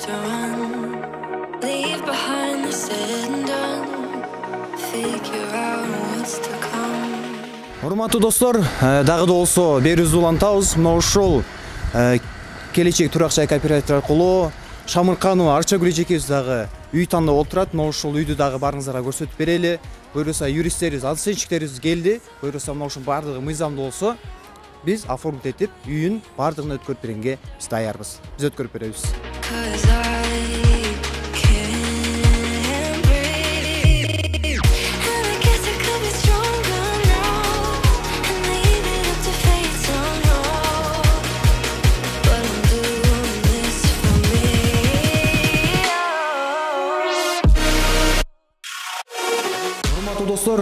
to run. Leave behind the said and done. Figure out what's to come. Урматтуу достор, дагы да болсо берүүбүздү улантабыз. Мына ушул келечек турак жай кооператив аркылуу Шамырканова Арчагүл эжекебиз дагы үй тандап отурат. Мына ушул үйдү дагы баарыңыздарга көрсөтүп берели. Буюрса юристтерибиз, оценщиктерибиз келди. Буюрса мына ушунун баардыгы мыйзамдуу болсо, биз оформить этип, үйүн баардыгын өткөрүп бергенге биз даярбыз. Биз өткөрүп беребиз. Достор,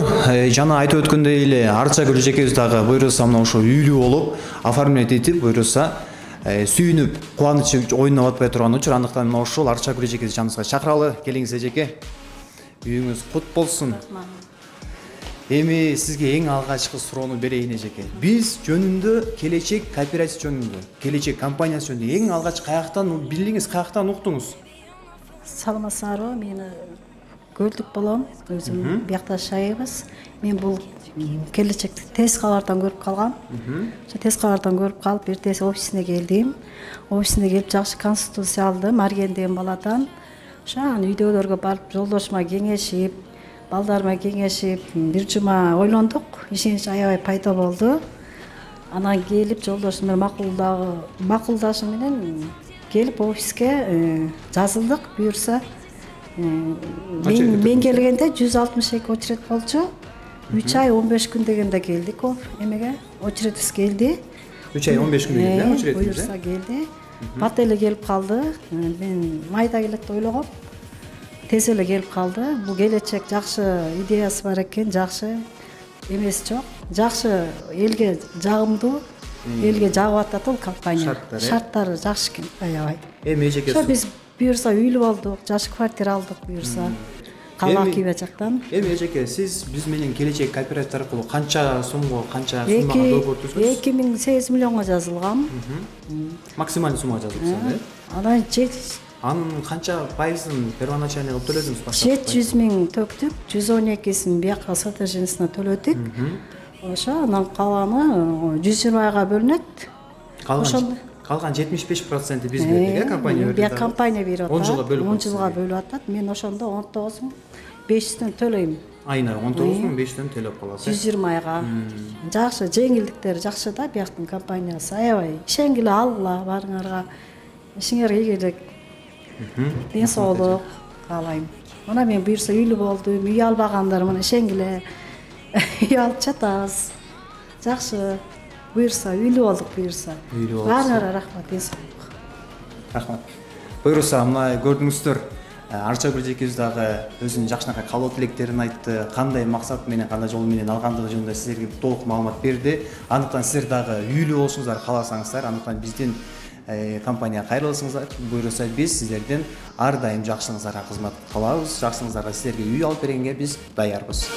жана айтып өткөндөй эле Арчагүл эжекебиз дагы буюрса мына ошо үйлүү болуп, оформление этип, буюрса сүйүнүп, кубанычы оюнуп атпай турган учур. Андыктан мына ошол Арчагүл эжекебизди жаныбызга чакыралы. Келиңиз эжеке. Үйүңүз кут болсун. Эми сизге эң алгачкы суроону берейин эжеке. Биз жөнүндө, келечек кооператив жөнүндө, келечек компаниясы жөнүндө эң алгач каяктан билдиңиз, каяктан уктуңуз? Саламатсыңарбы, мени көрдүк болом, өзүм биякта жашайбыз. Мен бул келечекти тез кабардан көрүп калгам. Ошо тез кабардан көрүп калып, эртеси офисине келдим. Офисине келип жакшы конституция алдым, Марген деген баладан. Ошо үйдөгүлөргө барып, жолдошума кеңешип, балдарыма кеңешип, бир жума ойлондук. Ишенич аябай пайда болду. Анан келип жолдошум менен макулдашы менен келип офиске жазылдык. Буюрса мен келгенде 162 очерет болчу. 3 ай 15 күн дегенде келдик эмеге. Очеретибиз келди. 3 ай 15 күн дегенде очеретибиз. Буюрса келди. Бат эле келип калды. Мен майда келет деп ойлогом. Тез эле келип калды. Бул келечек жакшы идеясы бар экен, жакшы эмес жок. Жакшы элге жагымдуу, элге жагып атат бул компания. Шарттары жакшы экен, аябай. Эми эжеке биз буюрса үйлүү болдук, жаш квартира алдык буюрса. Кала Кийбе жактан. Эми эжеке, сиз биз менен келечек кооператив аркылуу канча суммага договор түздүңүз? 28 миллионго жазылгам. Максималдуу суммага жазылдыңыз, Анан анын канча пайызын первоначально кылып төлөдүңүз? 700 миң төктүк, 112син бияка содержаниясына төлөдүк. Ошо анан калганы 120 айга бөлүнөт. Калган 75% биз бердик, компания берди. Бия компания берип атат. 10 жылга бөлүп 10 жылга бөлүп атат. Мен ошондо 19.500 төлөйм. Айына 19.500 төлөп каласыз. 120 айга. Жакшы, жеңилдиктер жакшы да, бияктын компаниясы аябай. Ишенгиле алгыла барыңарга. Ишиңерге ийгилик. Ден соолук каалайм. Мына мен буюрса үйлүү болдум, үй албагандар мына ишенгиле. Үй алып жатабыз. Жакшы. Буюрса үйлүү болдук, буюрса. Баарыңарга рахмат, ден соолук. Рахмат. Буюрса мына көрдүңүздөр, Арчагүл эжекебиз дагы өзүнүн жакшынакай каалоо тилектерин айтты, кандай максат менен, кандай жол менен алгандыгы жөнүндө силерге толук маалымат берди. Андыктан силер дагы үйлүү болушуңуздар кааласаңыздар, андыктан биздин компанияга кайрылсаңыздар, буюрса биз силерден ар дайым жакшылыгыңыздарга кызмат кылабыз, жакшылыгыңыздарга силерге үй алып бергенге биз даярбыз.